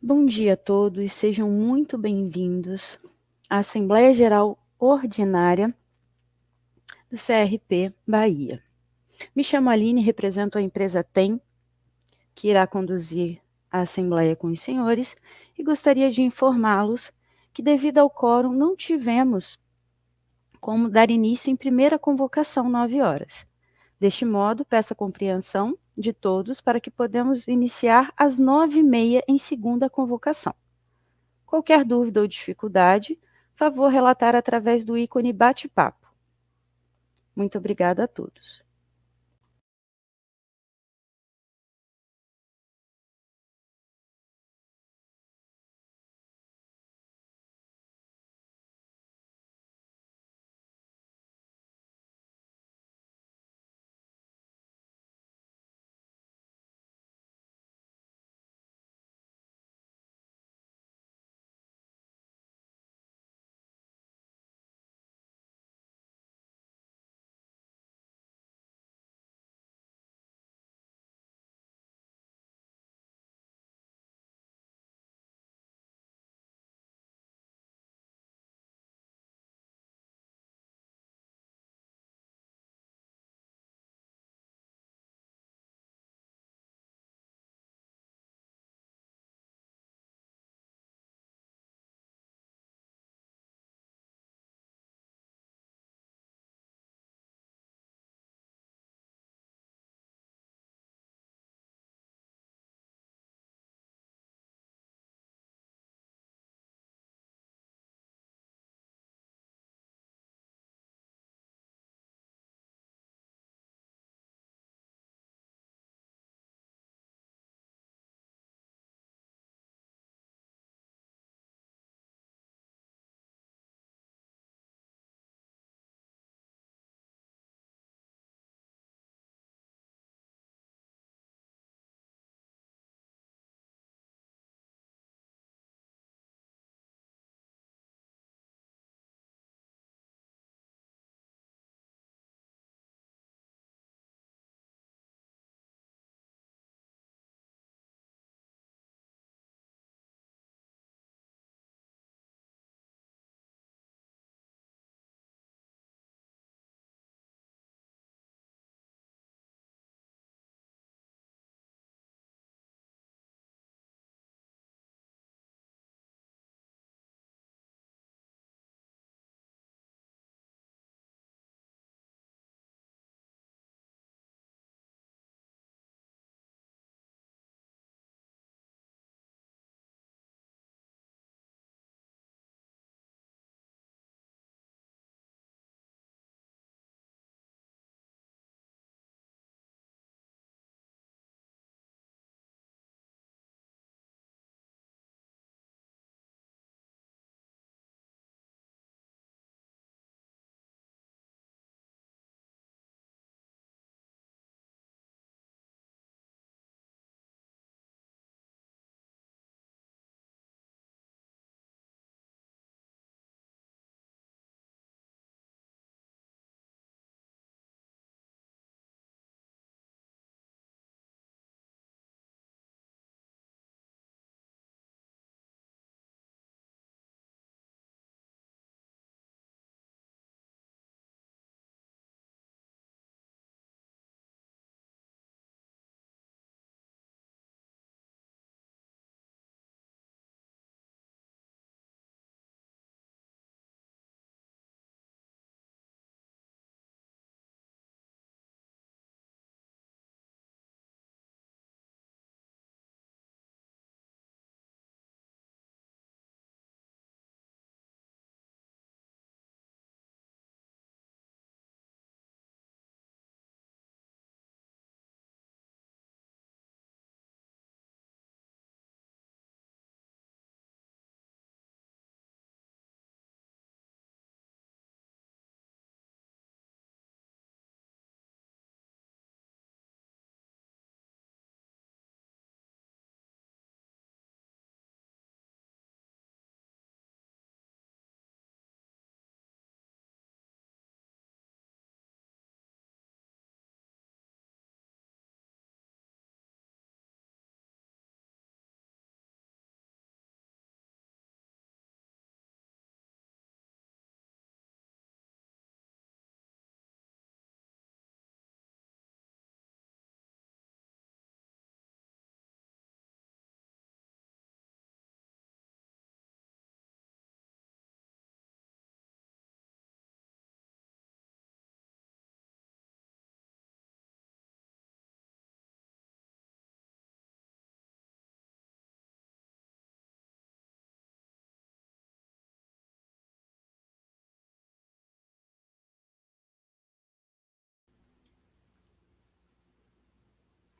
Bom dia a todos, sejam muito bem-vindos à Assembleia Geral Ordinária do CRP Bahia. Me chamo Aline, represento a empresa TEM, que irá conduzir a Assembleia com os senhores, e gostaria de informá-los que, devido ao quórum, não tivemos como dar início em primeira convocação, 9 horas. Deste modo, peço a compreensão de todos para que podemos iniciar às 9h30 em segunda convocação. Qualquer dúvida ou dificuldade, favor relatar através do ícone bate-papo. Muito obrigada a todos.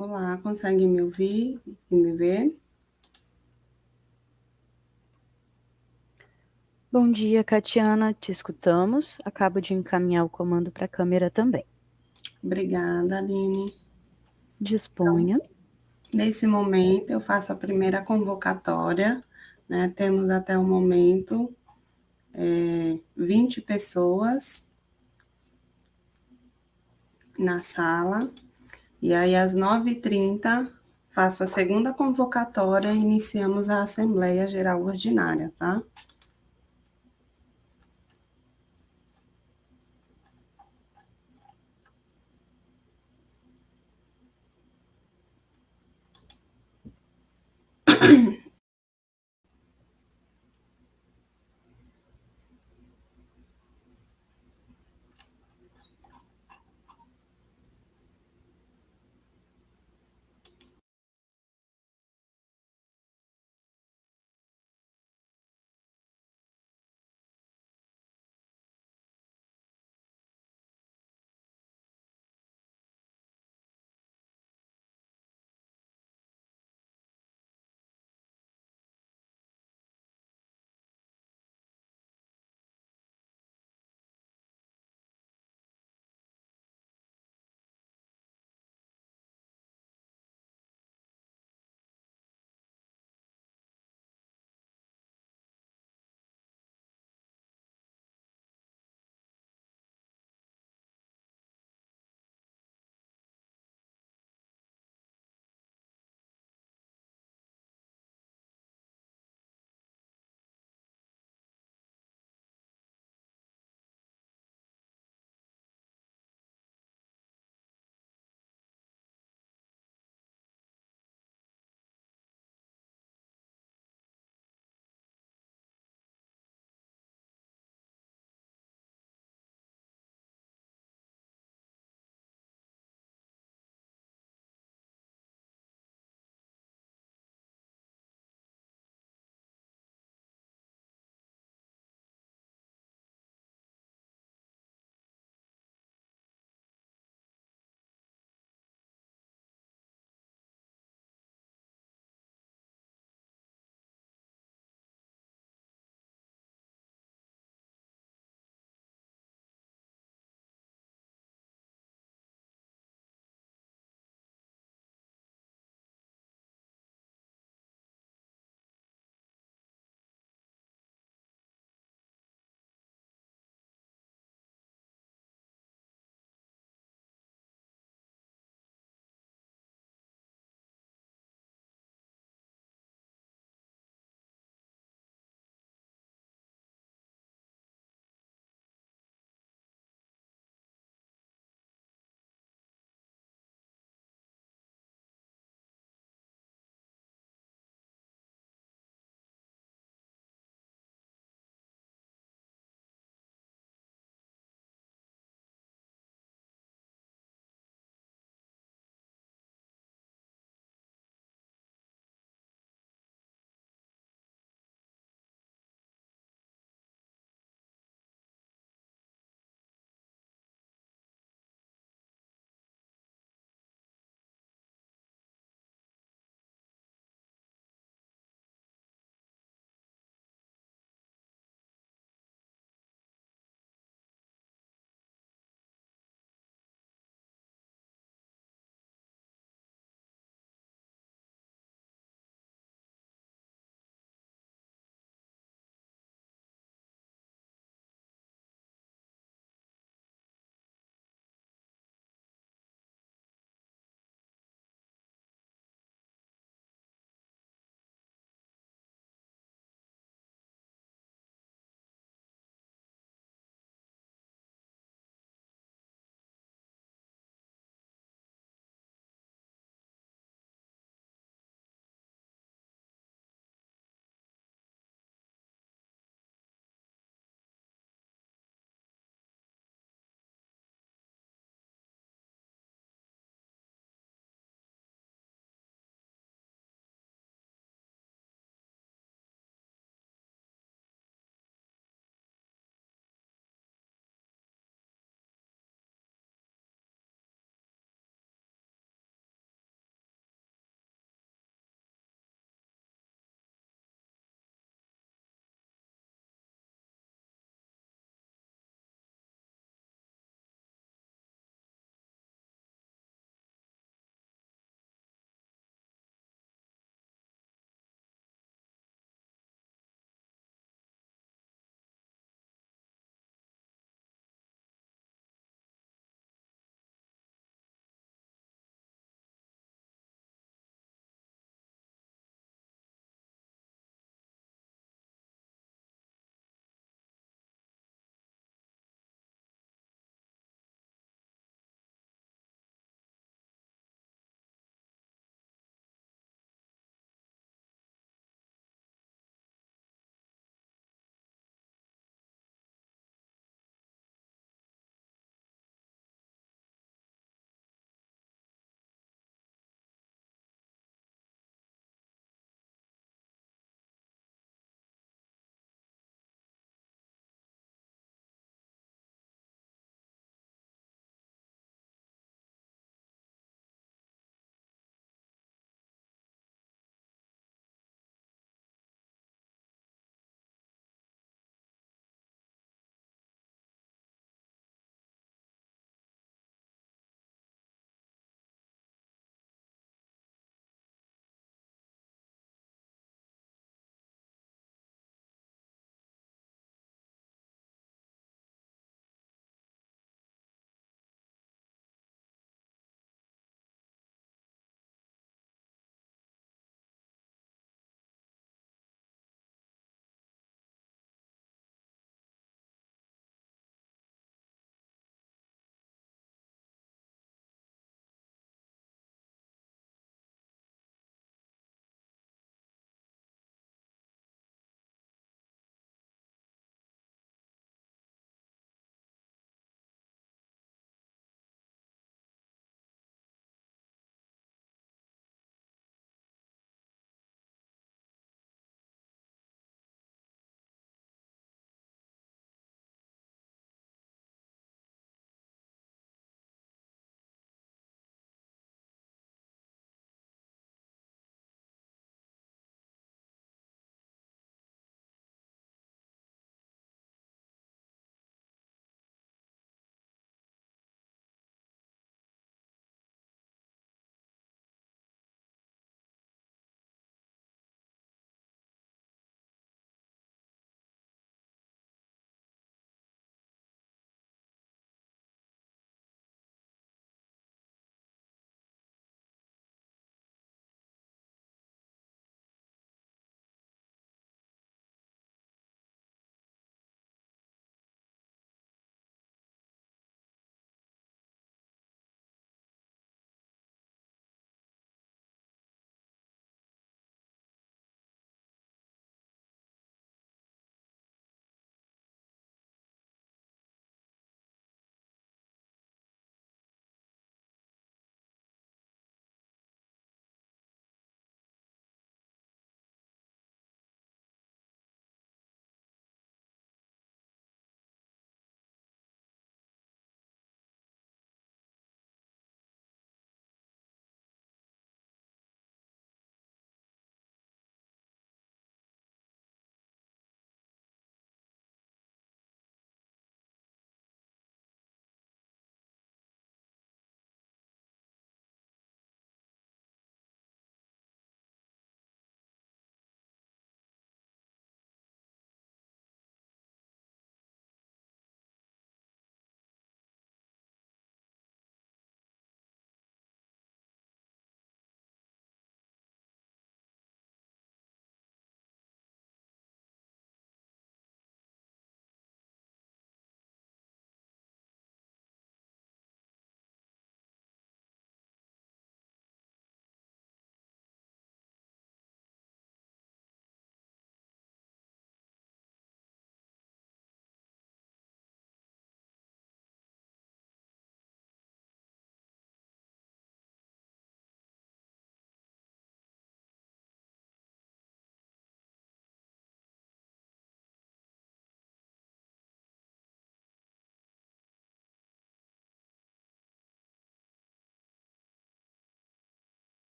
Olá, consegue me ouvir e me ver? Bom dia, Catiana, te escutamos. Acabo de encaminhar o comando para a câmera também. Obrigada, Aline. Disponha. Nesse momento, eu faço a primeira convocatória, né? Temos até o momento 20 pessoas na sala, e aí às 9h30 faço a segunda convocatória e iniciamos a Assembleia Geral Ordinária, tá?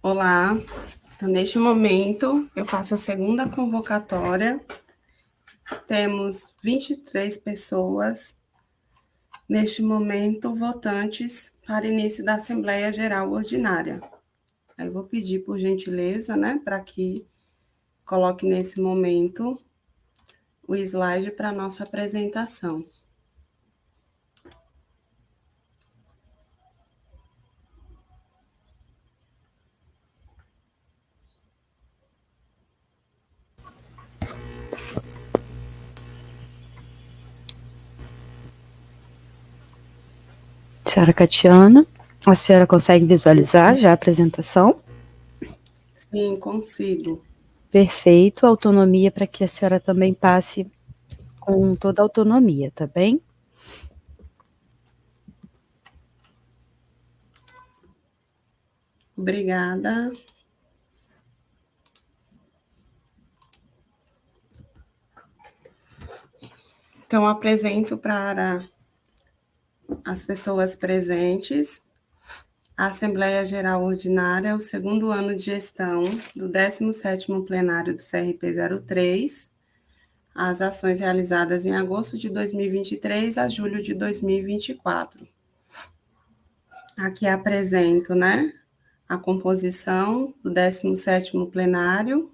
Olá, então neste momento eu faço a segunda convocatória. Temos 23 pessoas, neste momento, votantes para início da Assembleia Geral Ordinária. Eu vou pedir, por gentileza, né, para que coloque nesse momento o slide para a nossa apresentação. Senhora Catiana, a senhora consegue visualizar já a apresentação? Sim, consigo. Perfeito, autonomia para que a senhora também passe com toda a autonomia, tá bem? Obrigada. Então, apresento para as pessoas presentes a Assembleia Geral Ordinária, o segundo ano de gestão do 17º plenário do CRP 03, as ações realizadas em agosto de 2023 a julho de 2024. Aqui apresento, né, a composição do 17º plenário,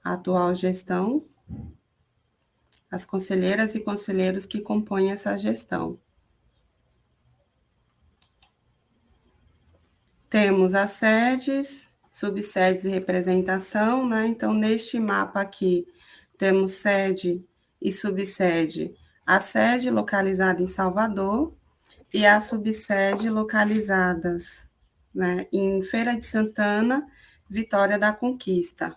a atual gestão, as conselheiras e conselheiros que compõem essa gestão. Temos as sedes, subsedes e representação, né? Então, neste mapa aqui, temos sede e subsede. A sede localizada em Salvador e a subsede localizadas, né, em Feira de Santana, Vitória da Conquista.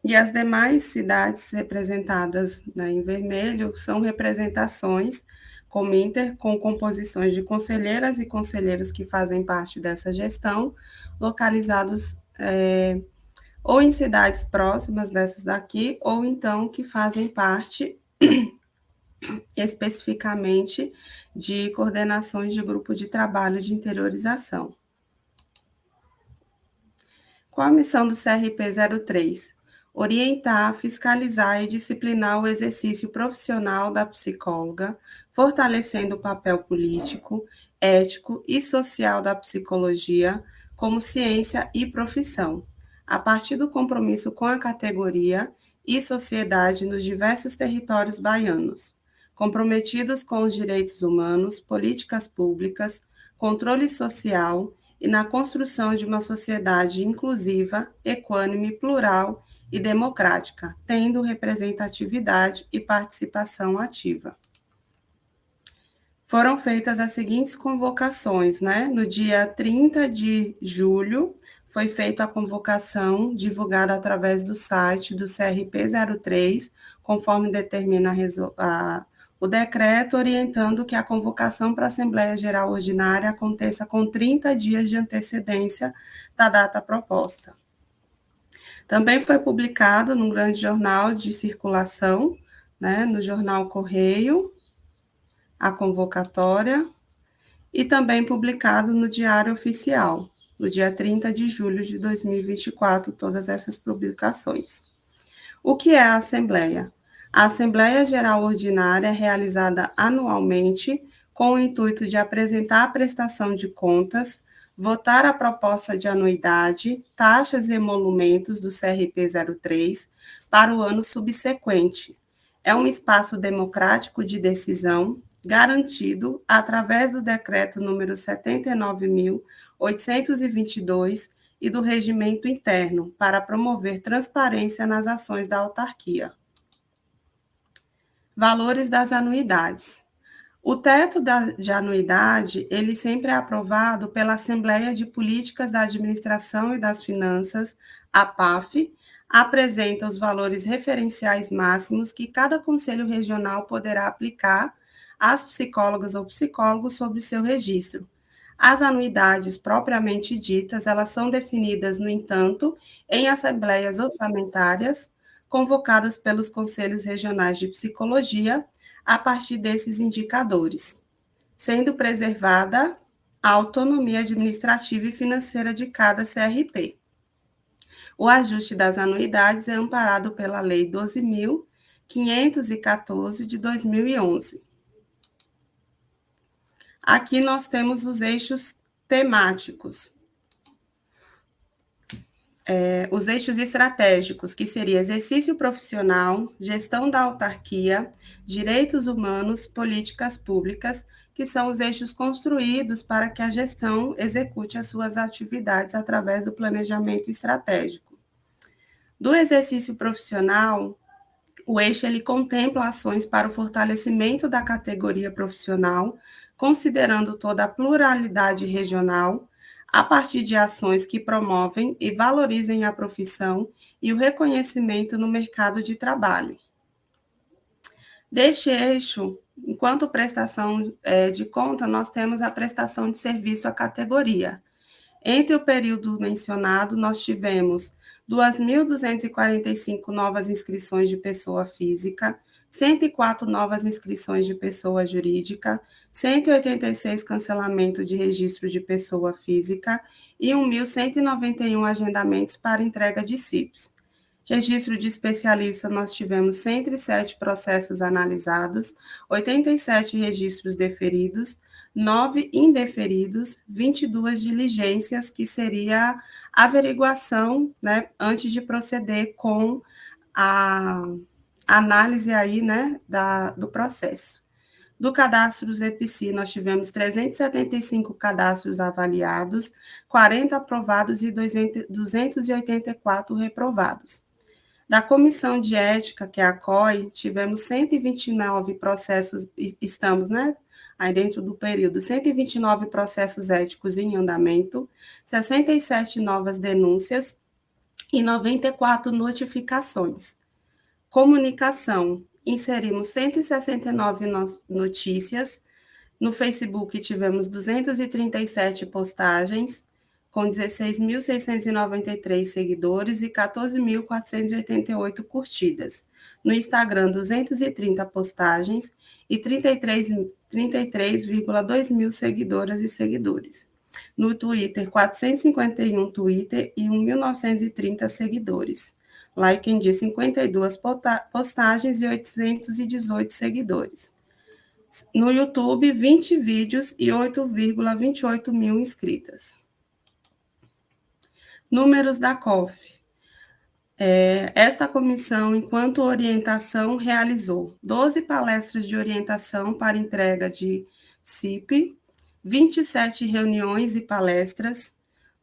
E as demais cidades representadas, né, em vermelho são representações com composições de conselheiras e conselheiros que fazem parte dessa gestão, localizados ou em cidades próximas dessas daqui, ou então que fazem parte especificamente de coordenações de grupo de trabalho de interiorização. Qual a missão do CRP 03? Orientar, fiscalizar e disciplinar o exercício profissional da psicóloga, fortalecendo o papel político, ético e social da psicologia como ciência e profissão, a partir do compromisso com a categoria e sociedade nos diversos territórios baianos, comprometidos com os direitos humanos, políticas públicas, controle social e na construção de uma sociedade inclusiva, equânime, plural e democrática, tendo representatividade e participação ativa. Foram feitas as seguintes convocações, né? No dia 30 de julho, foi feita a convocação divulgada através do site do CRP 03, conforme determina o decreto orientando que a convocação para a Assembleia Geral Ordinária aconteça com 30 dias de antecedência da data proposta. Também foi publicado num grande jornal de circulação, né, no jornal Correio, a convocatória, e também publicado no Diário Oficial, no dia 30 de julho de 2024, todas essas publicações. O que é a Assembleia? A Assembleia Geral Ordinária é realizada anualmente com o intuito de apresentar a prestação de contas, votar a proposta de anuidade, taxas e emolumentos do CRP 03 para o ano subsequente. É um espaço democrático de decisão garantido através do decreto número 79.822 e do regimento interno para promover transparência nas ações da autarquia. Valores das anuidades. O teto de anuidade, ele sempre é aprovado pela Assembleia de Políticas da Administração e das Finanças, a PAF, apresenta os valores referenciais máximos que cada conselho regional poderá aplicar às psicólogas ou psicólogos sobre seu registro. As anuidades propriamente ditas, elas são definidas, no entanto, em assembleias orçamentárias, convocadas pelos conselhos regionais de psicologia, a partir desses indicadores, sendo preservada a autonomia administrativa e financeira de cada CRP. O ajuste das anuidades é amparado pela Lei 12.514 de 2011. Aqui nós temos os eixos temáticos. Os eixos estratégicos, que seria exercício profissional, gestão da autarquia, direitos humanos, políticas públicas, que são os eixos construídos para que a gestão execute as suas atividades através do planejamento estratégico. Do exercício profissional, o eixo ele contempla ações para o fortalecimento da categoria profissional, considerando toda a pluralidade regional, a partir de ações que promovem e valorizem a profissão e o reconhecimento no mercado de trabalho. Deste eixo, enquanto prestação de conta, nós temos a prestação de serviço à categoria. Entre o período mencionado, nós tivemos 2.245 novas inscrições de pessoa física, 104 novas inscrições de pessoa jurídica, 186 cancelamentos de registro de pessoa física e 1.191 agendamentos para entrega de CIPs. Registro de especialista, nós tivemos 107 processos analisados, 87 registros deferidos, 9 indeferidos, 22 diligências, que seria a averiguação, né, antes de proceder com a análise aí, né, do processo. Do cadastro EPC, nós tivemos 375 cadastros avaliados, 40 aprovados e 284 reprovados. Da Comissão de Ética, que é a COI, tivemos 129 processos, estamos, né, aí dentro do período, 129 processos éticos em andamento, 67 novas denúncias e 94 notificações. Comunicação, inserimos 169 notícias, no Facebook tivemos 237 postagens, com 16.693 seguidores e 14.488 curtidas. No Instagram, 230 postagens e 33,2 mil seguidoras e seguidores. No Twitter, 451 Twitter e 1.930 seguidores. Lá quem diz 52 postagens e 818 seguidores. No YouTube, 20 vídeos e 8,28 mil inscritas. Números da COF. Esta comissão, enquanto orientação, realizou 12 palestras de orientação para entrega de CIP, 27 reuniões e palestras,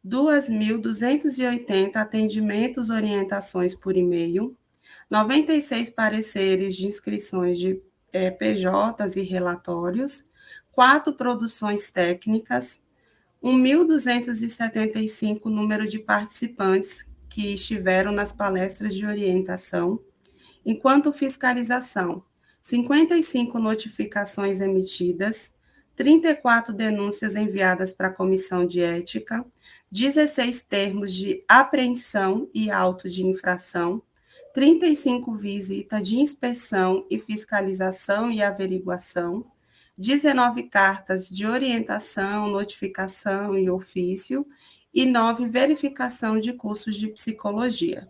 2.280 atendimentos, orientações por e-mail, 96 pareceres de inscrições de PJs e relatórios, 4 produções técnicas, 1.275 número de participantes que estiveram nas palestras de orientação, enquanto fiscalização, 55 notificações emitidas, 34 denúncias enviadas para a Comissão de Ética, 16 termos de apreensão e auto de infração, 35 visitas de inspeção e fiscalização e averiguação, 19 cartas de orientação, notificação e ofício, e 9 verificação de cursos de psicologia.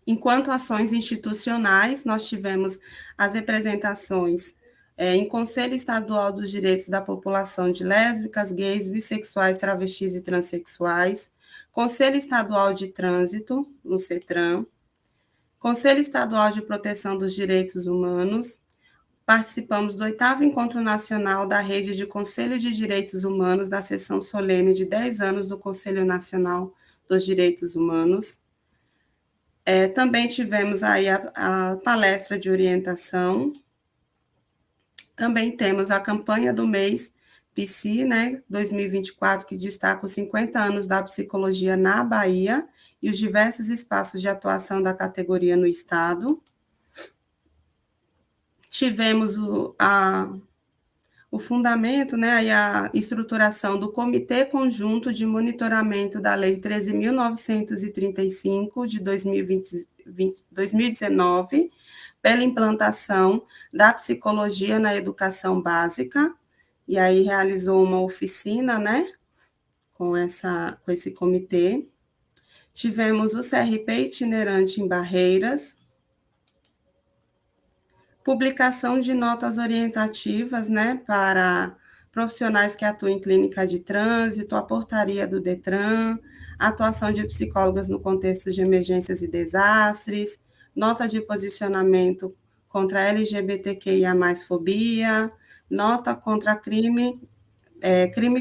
Enquanto ações institucionais, nós tivemos as representações em Conselho Estadual dos Direitos da População de Lésbicas, Gays, Bissexuais, Travestis e Transsexuais, Conselho Estadual de Trânsito, no CETRAN, Conselho Estadual de Proteção dos Direitos Humanos. Participamos do 8º Encontro Nacional da Rede de Conselho de Direitos Humanos, da sessão solene de 10 anos do Conselho Nacional dos Direitos Humanos. Também tivemos aí a palestra de orientação. Também temos a campanha do mês PC, né, 2024, que destaca os 50 anos da psicologia na Bahia e os diversos espaços de atuação da categoria no Estado. Tivemos o fundamento, né, e a estruturação do Comitê Conjunto de Monitoramento da Lei 13.935, de 2019, pela implantação da psicologia na educação básica, e aí realizou uma oficina, né, com esse comitê. Tivemos o CRP itinerante em Barreiras, publicação de notas orientativas, né, para profissionais que atuam em clínica de trânsito, a portaria do Detran, a atuação de psicólogos no contexto de emergências e desastres, nota de posicionamento contra LGBTQIA+, fobia, nota contra crime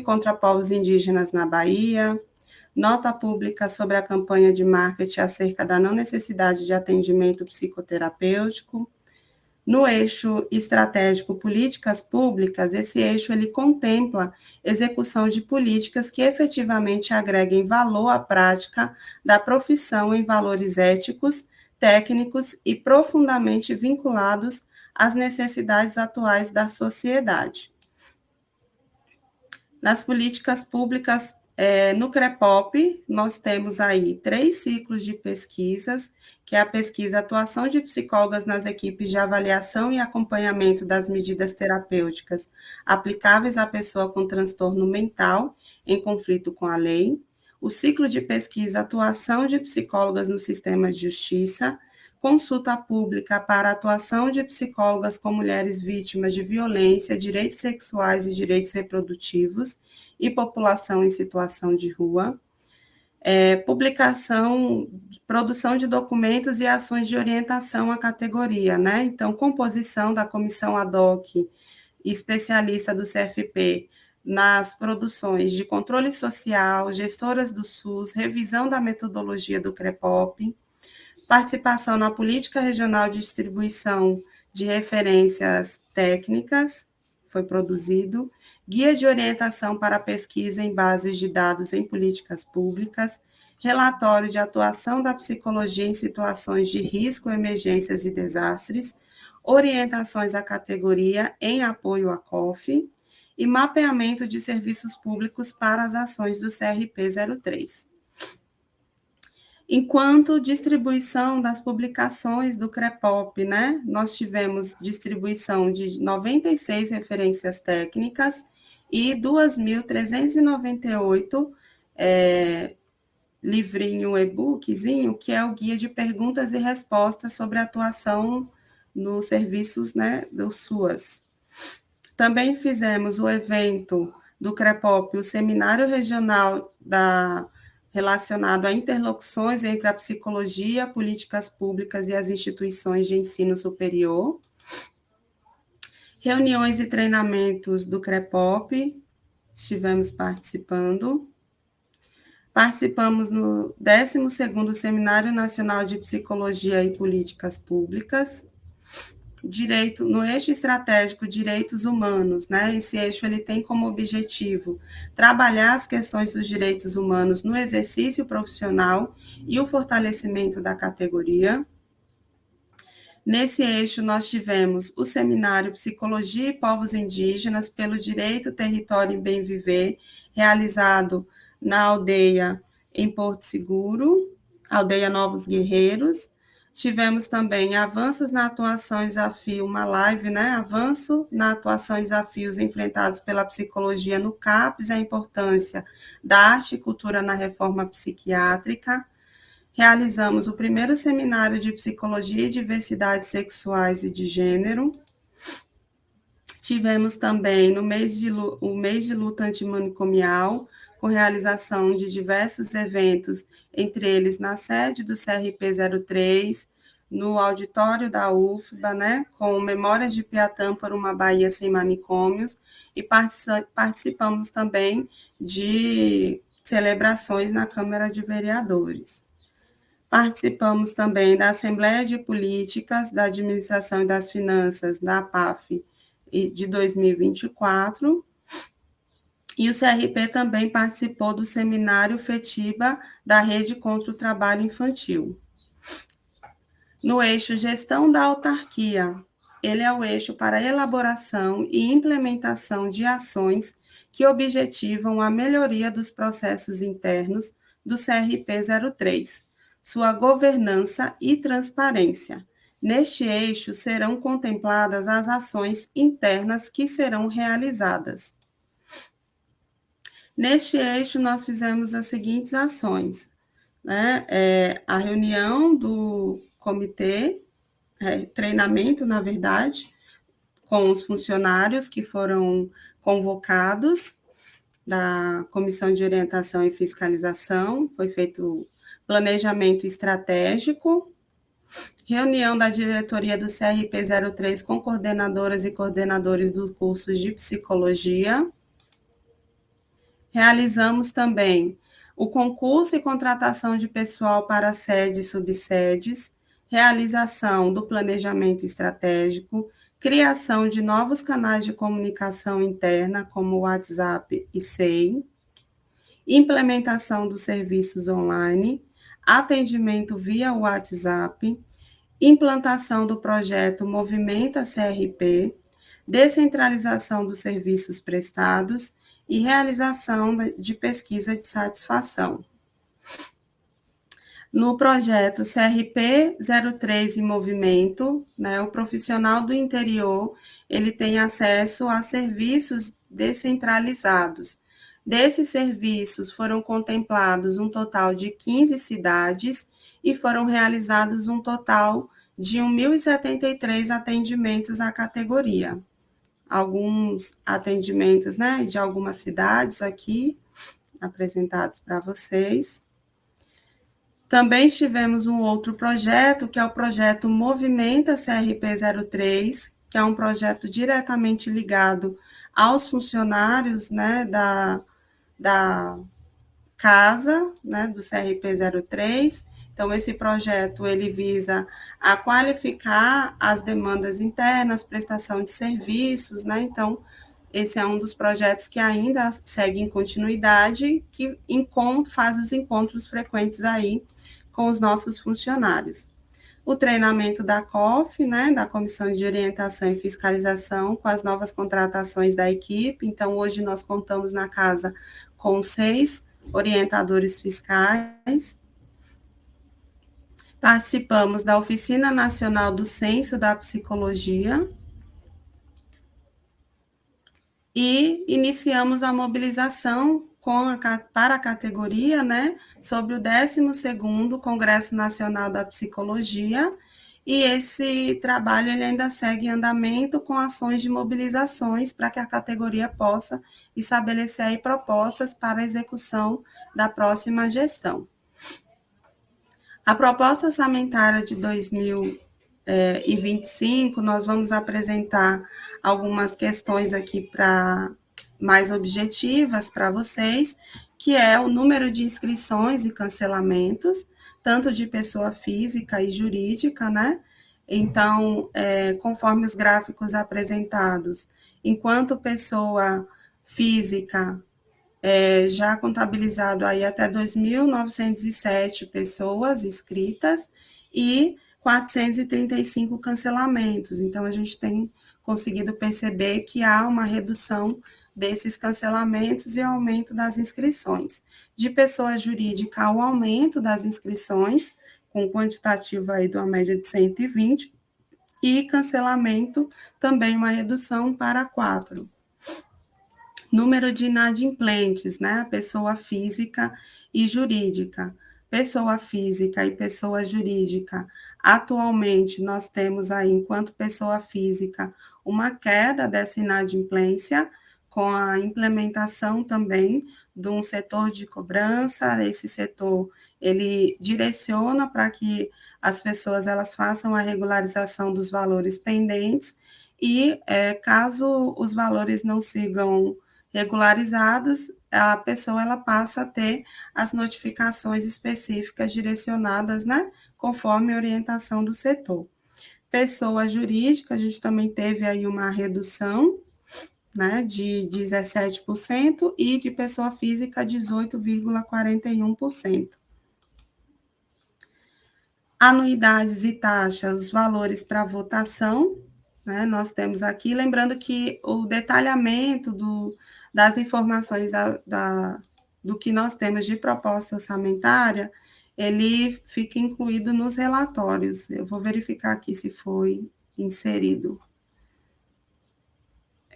contra povos indígenas na Bahia, nota pública sobre a campanha de marketing acerca da não necessidade de atendimento psicoterapêutico. No eixo estratégico políticas públicas, esse eixo ele contempla execução de políticas que efetivamente agreguem valor à prática da profissão em valores éticos, técnicos e profundamente vinculados às necessidades atuais da sociedade. Nas políticas públicas, no CREPOP, nós temos aí 3 ciclos de pesquisas, que é a pesquisa Atuação de Psicólogas nas Equipes de Avaliação e Acompanhamento das Medidas Terapêuticas aplicáveis à pessoa com transtorno mental em conflito com a lei, o ciclo de pesquisa Atuação de Psicólogas no Sistema de Justiça, consulta pública para a atuação de psicólogas com mulheres vítimas de violência, direitos sexuais e direitos reprodutivos e população em situação de rua, produção de documentos e ações de orientação à categoria, né? Então, composição da comissão ad hoc especialista do CFP nas produções de controle social, gestoras do SUS, revisão da metodologia do CREPOP, participação na política regional de distribuição de referências técnicas, foi produzido, guia de orientação para pesquisa em bases de dados em políticas públicas, relatório de atuação da psicologia em situações de risco, emergências e desastres, orientações à categoria em apoio à COF e mapeamento de serviços públicos para as ações do CRP 03. Enquanto distribuição das publicações do CREPOP, né, nós tivemos distribuição de 96 referências técnicas e 2.398 livrinho e-bookzinho, que é o guia de perguntas e respostas sobre a atuação nos serviços, né, do SUAS. Também fizemos o evento do CREPOP, o Seminário Regional relacionado a interlocuções entre a psicologia, políticas públicas e as instituições de ensino superior. Reuniões e treinamentos do CREPOP, estivemos participando. Participamos no 12º Seminário Nacional de Psicologia e Políticas Públicas. No eixo estratégico direitos humanos, né? Esse eixo ele tem como objetivo trabalhar as questões dos direitos humanos no exercício profissional e o fortalecimento da categoria. Nesse eixo nós tivemos o seminário Psicologia e Povos Indígenas pelo Direito, Território e Bem Viver, realizado na aldeia em Porto Seguro, aldeia Novos Guerreiros. Tivemos também avanços na atuação e desafio, uma live, né? Avanço na atuação e desafios enfrentados pela psicologia no CAPS, a importância da arte e cultura na reforma psiquiátrica. Realizamos o primeiro seminário de psicologia e diversidades sexuais e de gênero. Tivemos também o mês de luta antimanicomial, com realização de diversos eventos, entre eles na sede do CRP 03, no auditório da UFBA, né, com Memórias de Piatã por uma Bahia sem manicômios, e participamos também de celebrações na Câmara de Vereadores. Participamos também da Assembleia de Políticas da Administração e das Finanças, da APAF, de 2024, e o CRP também participou do seminário FETIBA da Rede contra o Trabalho Infantil. No eixo Gestão da Autarquia, ele é o eixo para elaboração e implementação de ações que objetivam a melhoria dos processos internos do CRP 03, sua governança e transparência. Neste eixo serão contempladas as ações internas que serão realizadas. Neste eixo, nós fizemos as seguintes ações, né? A reunião do comitê, treinamento, na verdade, com os funcionários que foram convocados da Comissão de Orientação e Fiscalização, foi feito planejamento estratégico, reunião da diretoria do CRP03 com coordenadoras e coordenadores dos cursos de psicologia. Realizamos também o concurso e contratação de pessoal para sedes e subsedes, realização do planejamento estratégico, criação de novos canais de comunicação interna, como WhatsApp e SEI, implementação dos serviços online, atendimento via WhatsApp, implantação do projeto Movimenta CRP, descentralização dos serviços prestados e realização de pesquisa de satisfação. No projeto CRP 03 em movimento, né, o profissional do interior, ele tem acesso a serviços descentralizados. Desses serviços foram contemplados um total de 15 cidades e foram realizados um total de 1.073 atendimentos à categoria. Alguns atendimentos, né, de algumas cidades aqui apresentados para vocês. Também tivemos um outro projeto, que é o projeto Movimenta CRP03, que é um projeto diretamente ligado aos funcionários, né, da casa, né, do CRP03. Então, esse projeto, ele visa a qualificar as demandas internas, prestação de serviços, né, então, esse é um dos projetos que ainda segue em continuidade, que faz os encontros frequentes aí com os nossos funcionários. O treinamento da COF, né, da Comissão de Orientação e Fiscalização, com as novas contratações da equipe. Então, hoje nós contamos na casa com 6 orientadores fiscais. Participamos da Oficina Nacional do Censo da Psicologia, e iniciamos a mobilização para a categoria, né, sobre o 12º Congresso Nacional da Psicologia, e esse trabalho ele ainda segue em andamento com ações de mobilizações para que a categoria possa estabelecer aí propostas para a execução da próxima gestão. A proposta orçamentária de 2025, nós vamos apresentar algumas questões aqui mais objetivas para vocês, que é o número de inscrições e cancelamentos, tanto de pessoa física e jurídica, né? Então, conforme os gráficos apresentados, enquanto pessoa física, já contabilizado aí até 2.907 pessoas inscritas e 435 cancelamentos. Então, a gente tem conseguido perceber que há uma redução desses cancelamentos e aumento das inscrições. De pessoa jurídica, o aumento das inscrições, com quantitativo aí de uma média de 120, e cancelamento também uma redução para 4. Número de inadimplentes, né? Pessoa física e jurídica. Pessoa física e pessoa jurídica. Atualmente, nós temos aí, enquanto pessoa física, uma queda dessa inadimplência, com a implementação também de um setor de cobrança. Esse setor, ele direciona para que as pessoas elas façam a regularização dos valores pendentes e, caso os valores não sigam regularizados, a pessoa ela passa a ter as notificações específicas direcionadas, né, conforme a orientação do setor. Pessoa jurídica, a gente também teve aí uma redução, né, de 17%, e de pessoa física, 18,41%. Anuidades e taxas, os valores para votação, né, nós temos aqui, lembrando que o detalhamento das informações do que nós temos de proposta orçamentária, ele fica incluído nos relatórios. Eu vou verificar aqui se foi inserido.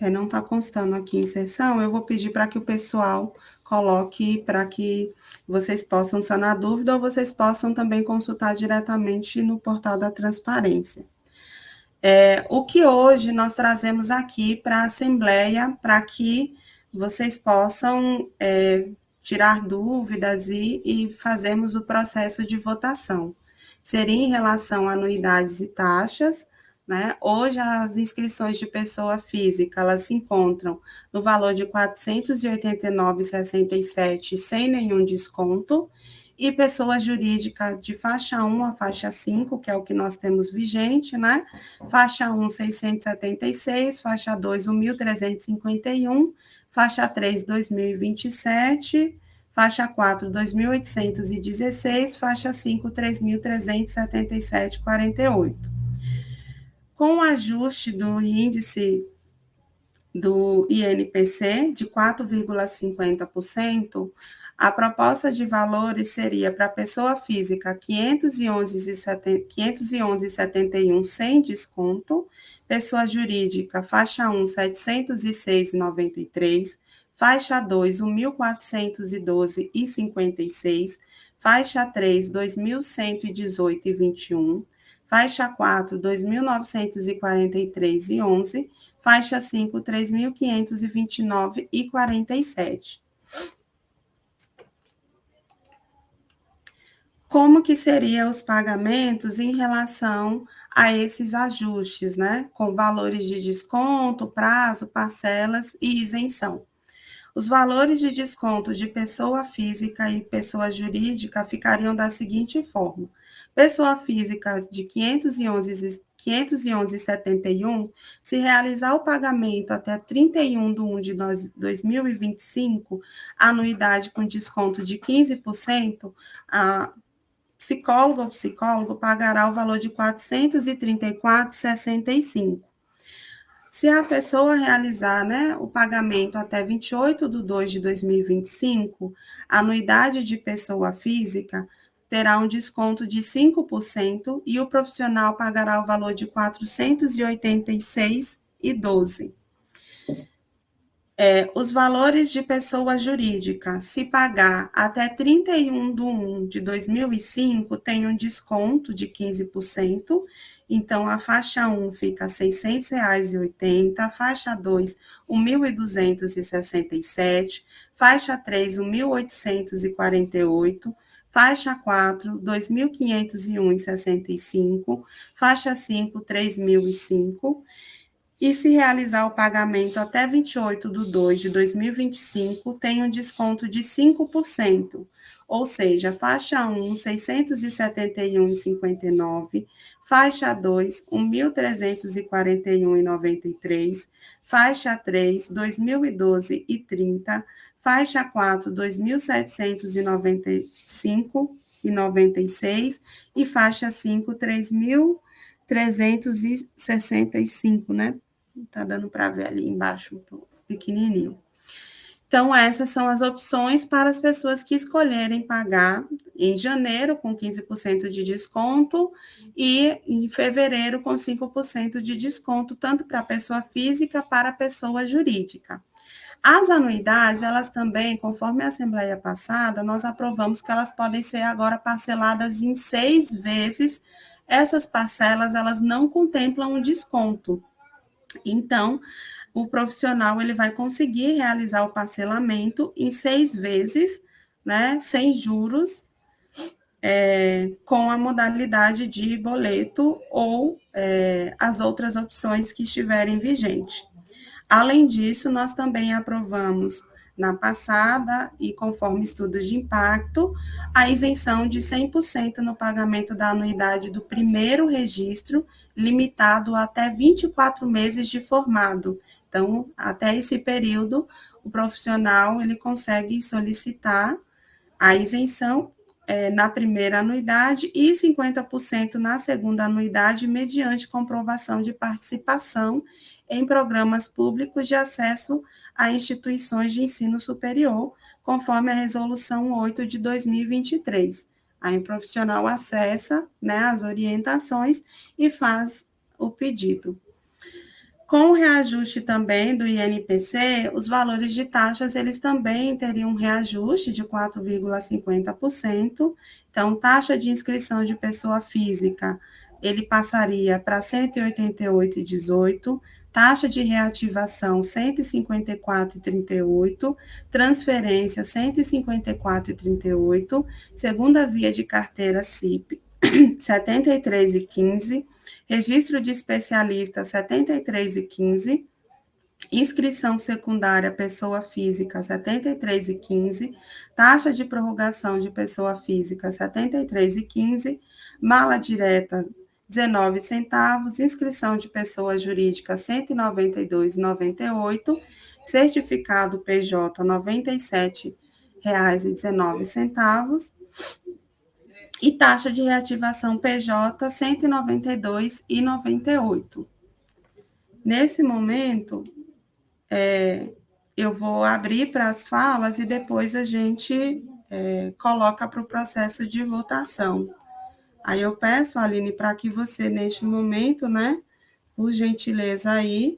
não está constando aqui inserção, eu vou pedir para que o pessoal coloque para que vocês possam sanar dúvida ou vocês possam também consultar diretamente no portal da transparência. O que hoje nós trazemos aqui para a Assembleia, para que vocês possam tirar dúvidas e fazermos o processo de votação. Seria em relação a anuidades e taxas, né? Hoje, as inscrições de pessoa física, elas se encontram no valor de R$ 489,67, sem nenhum desconto, e pessoa jurídica de faixa 1 a faixa 5, que é o que nós temos vigente, né? Faixa 1, 676, faixa 2, 1.351, faixa 3, 2.027, faixa 4, 2.816, faixa 5, 3.377,48. Com o ajuste do índice do INPC de 4,50%, a proposta de valores seria para a pessoa física 511,71 sem desconto, pessoa jurídica faixa 1 706,93, faixa 2 1.412,56, faixa 3 2.118,21, faixa 4 2.943,11, faixa 5 3.529,47. Como que seriam os pagamentos em relação a esses ajustes, né? Com valores de desconto, prazo, parcelas e isenção. Os valores de desconto de pessoa física e pessoa jurídica ficariam da seguinte forma: pessoa física de 511,71, se realizar o pagamento até 31 de 1 de 2025, anuidade com desconto de 15%, a psicólogo ou psicólogo pagará o valor de R$ 434,65. Se a pessoa realizar, né, o pagamento até 28 de 2 de 2025, a anuidade de pessoa física terá um desconto de 5% e o profissional pagará o valor de R$ 486,12. Os valores de pessoa jurídica, se pagar até 31 de 1 de 2005, tem um desconto de 15%, então a faixa 1 fica R$ 600,80, a faixa 2, R$ 1.267, faixa 3, R$ 1.848, faixa 4, R$ 2.501,65, faixa 5, R$ 3.005, e se realizar o pagamento até 28 de 2 de 2025, tem um desconto de 5%, ou seja, faixa 1, R$ 671,59, faixa 2, R$ 1.341,93, faixa 3, R$ 2.012,30, faixa 4, R$ 2.795,96 e faixa 5, R$ 3.365, né? Tá dando para ver ali embaixo, um pouco pequenininho. Então, essas são as opções para as pessoas que escolherem pagar em janeiro com 15% de desconto e em fevereiro com 5% de desconto, tanto para a pessoa física para a pessoa jurídica. As anuidades, elas também, conforme a Assembleia passada, nós aprovamos que elas podem ser agora parceladas em 6 vezes. Essas parcelas, elas não contemplam um desconto. Então, o profissional ele vai conseguir realizar o parcelamento em 6 vezes, né, sem juros, com a modalidade de boleto ou as outras opções que estiverem vigentes. Além disso, nós também aprovamos na passada, e conforme estudos de impacto, a isenção de 100% no pagamento da anuidade do primeiro registro, limitado até 24 meses de formado. Então, até esse período, o profissional ele consegue solicitar a isenção na primeira anuidade e 50% na segunda anuidade, mediante comprovação de participação em programas públicos de acesso a instituições de ensino superior, conforme a Resolução 8 de 2023. Aí o profissional acessa, né, as orientações e faz o pedido. Com o reajuste também do INPC, os valores de taxas, eles também teriam um reajuste de 4,50%. Então, taxa de inscrição de pessoa física, ele passaria para 188,18, taxa de reativação 154,38, transferência 154,38, segunda via de carteira CIP 73,15, registro de especialista 73,15, inscrição secundária pessoa física 73,15, taxa de prorrogação de pessoa física 73,15, mala direta 19 centavos, inscrição de pessoa jurídica 192,98, certificado PJ R$ 97,19 e taxa de reativação PJ R$ 192,98. Nesse momento, eu vou abrir para as falas e depois a gente coloca para o processo de votação. Aí eu peço, Aline, para que você, neste momento, né, por gentileza aí,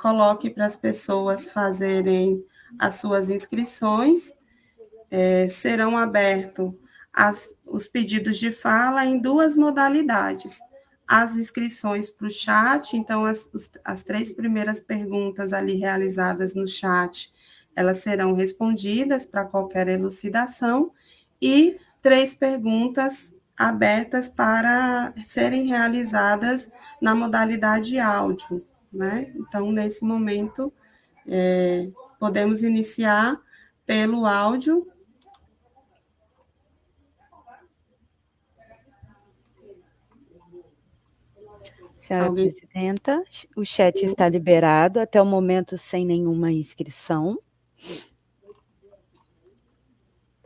coloque para as pessoas fazerem as suas inscrições. Serão abertos os pedidos de fala em duas modalidades. As inscrições para o chat, então as 3 primeiras perguntas ali realizadas no chat, elas serão respondidas para qualquer elucidação, e 3 perguntas abertas para serem realizadas na modalidade áudio, né? Então, nesse momento, podemos iniciar pelo áudio. Senhora presidenta, o chat Sim. Está liberado, até o momento sem nenhuma inscrição.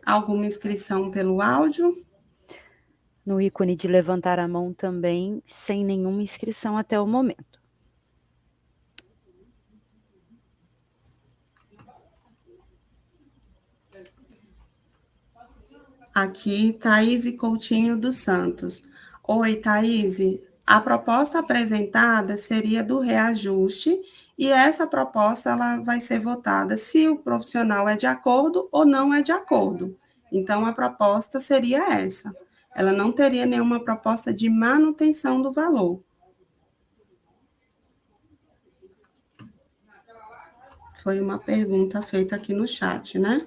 Alguma inscrição pelo áudio? No ícone de levantar a mão também, sem nenhuma inscrição até o momento. Aqui, Thaís Coutinho dos Santos. Oi, Thaís. A proposta apresentada seria do reajuste, e essa proposta ela vai ser votada se o profissional é de acordo ou não é de acordo. Então, a proposta seria essa. Ela não teria nenhuma proposta de manutenção do valor. Foi uma pergunta feita aqui no chat, né?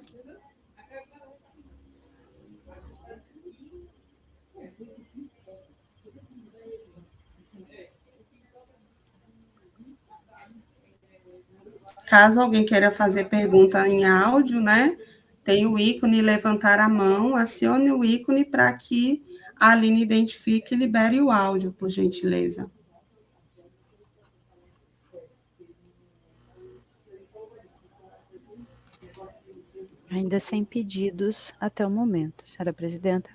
Caso alguém queira fazer pergunta em áudio, né? Tem o ícone levantar a mão, acione o ícone para que a Aline identifique e libere o áudio, por gentileza. Ainda sem pedidos até o momento, senhora presidenta.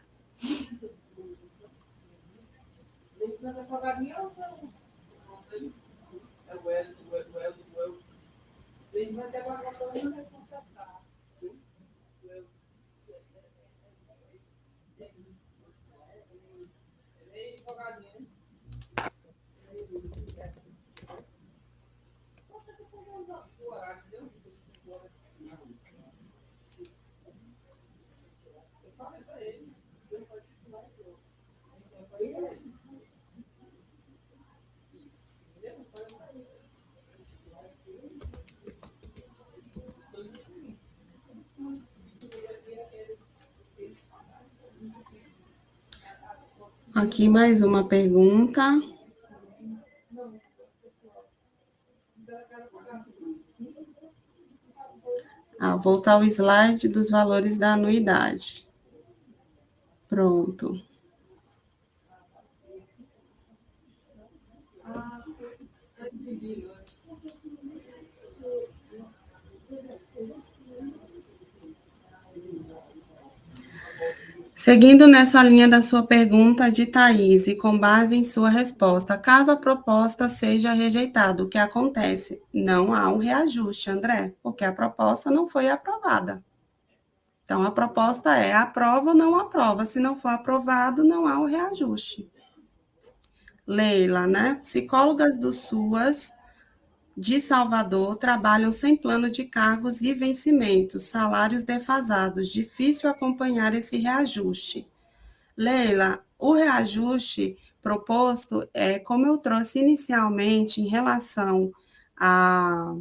Aqui mais uma pergunta. Voltar ao slide dos valores da anuidade. Pronto. Seguindo nessa linha da sua pergunta de Thaís, e com base em sua resposta, caso a proposta seja rejeitada, o que acontece? Não há um reajuste, André, porque a proposta não foi aprovada. Então, a proposta é aprova ou não aprova. Se não for aprovado, não há um reajuste. Leila, né? Psicólogas do SUAS de Salvador trabalham sem plano de cargos e vencimentos, salários defasados, difícil acompanhar esse reajuste. Leila, o reajuste proposto, como eu trouxe inicialmente em relação a,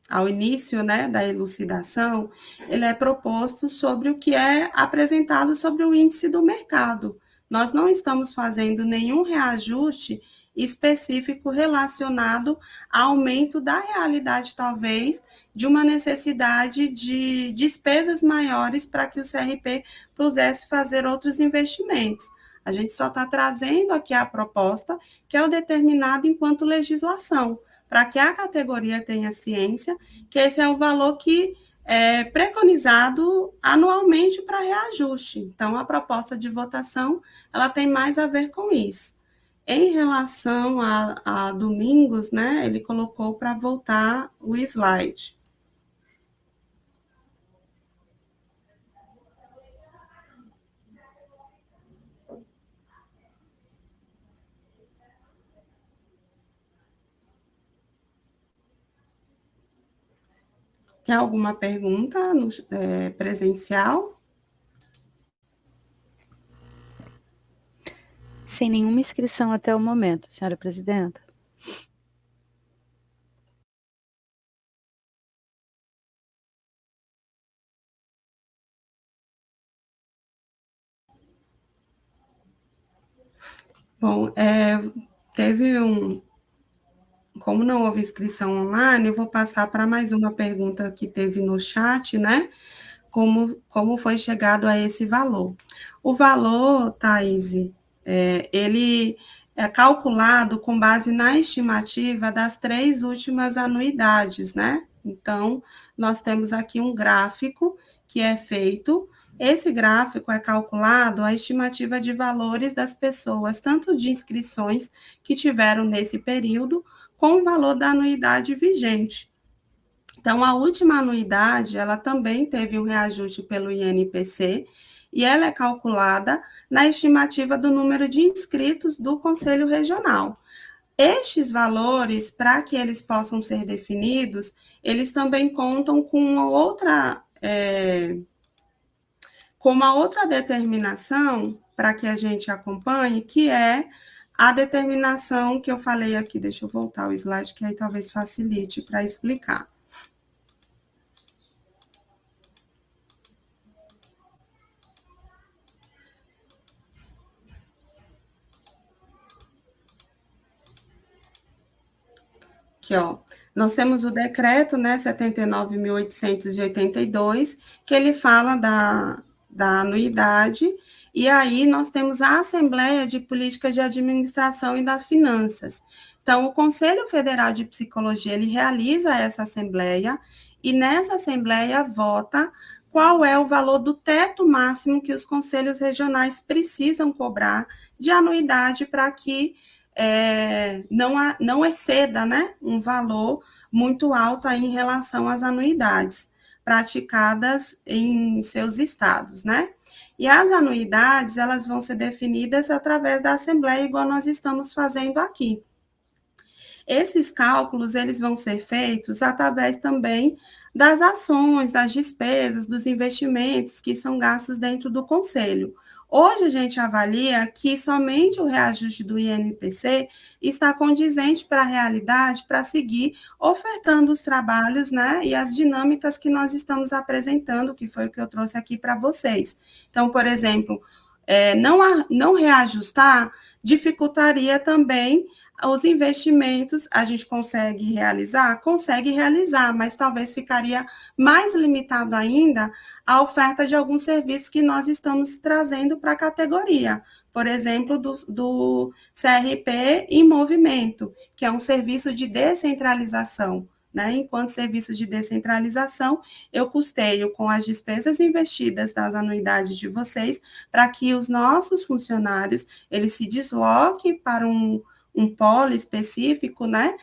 ao início, né, da elucidação, ele é proposto sobre o que é apresentado sobre o índice do mercado. Nós não estamos fazendo nenhum reajuste específico relacionado ao aumento da realidade, talvez, de uma necessidade de despesas maiores para que o CRP pudesse fazer outros investimentos. A gente só está trazendo aqui a proposta, que é o determinado enquanto legislação, para que a categoria tenha ciência que esse é o valor que é preconizado anualmente para reajuste. Então, a proposta de votação, ela tem mais a ver com isso. Em relação a domingos, né, ele colocou para voltar o slide. Tem alguma pergunta no, presencial? Sem nenhuma inscrição até o momento, senhora presidenta. Bom, teve um. Como não houve inscrição online, eu vou passar para mais uma pergunta que teve no chat, né? Como foi chegado a esse valor? O valor, Thaís, ele é calculado com base na estimativa das 3 últimas anuidades, né? Então, nós temos aqui um gráfico que é feito. Esse gráfico é calculado a estimativa de valores das pessoas, tanto de inscrições que tiveram nesse período, com o valor da anuidade vigente. Então, a última anuidade, ela também teve um reajuste pelo INPC, e ela é calculada na estimativa do número de inscritos do Conselho Regional. Estes valores, para que eles possam ser definidos, eles também contam com uma outra determinação para que a gente acompanhe, que é a determinação que eu falei aqui. Deixa eu voltar o slide, que aí talvez facilite para explicar. Aqui, ó. Nós temos o decreto, né, 79.882, que ele fala da anuidade, e aí nós temos a Assembleia de Políticas de Administração e das Finanças. Então, o Conselho Federal de Psicologia, ele realiza essa assembleia, e nessa assembleia vota qual é o valor do teto máximo que os conselhos regionais precisam cobrar de anuidade para que não exceda, né, um valor muito alto aí em relação às anuidades praticadas em seus estados, né? E as anuidades, elas vão ser definidas através da Assembleia, igual nós estamos fazendo aqui. Esses cálculos, eles vão ser feitos através também das ações, das despesas, dos investimentos que são gastos dentro do Conselho. Hoje a gente avalia que somente o reajuste do INPC está condizente para a realidade para seguir ofertando os trabalhos, né, e as dinâmicas que nós estamos apresentando, que foi o que eu trouxe aqui para vocês. Então, por exemplo, não reajustar dificultaria também os investimentos. A gente consegue realizar? Consegue realizar, mas talvez ficaria mais limitado ainda a oferta de alguns serviços que nós estamos trazendo para a categoria. Por exemplo, do CRP em movimento, que é um serviço de descentralização. Né? Enquanto serviço de descentralização, eu custeio com as despesas investidas das anuidades de vocês para que os nossos funcionários eles se desloquem para um polo específico, né,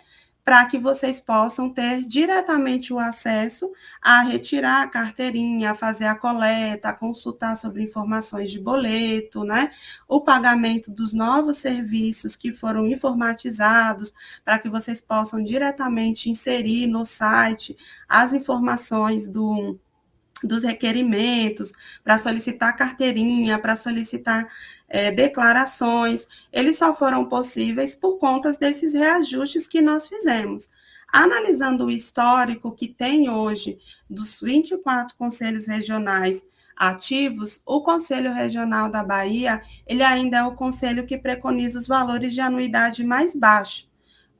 para que vocês possam ter diretamente o acesso a retirar a carteirinha, a fazer a coleta, a consultar sobre informações de boleto, né? O pagamento dos novos serviços que foram informatizados, para que vocês possam diretamente inserir no site as informações dos requerimentos, para solicitar carteirinha, para solicitar declarações, eles só foram possíveis por conta desses reajustes que nós fizemos. Analisando o histórico que tem hoje dos 24 conselhos regionais ativos, o Conselho Regional da Bahia, ele ainda é o conselho que preconiza os valores de anuidade mais baixos.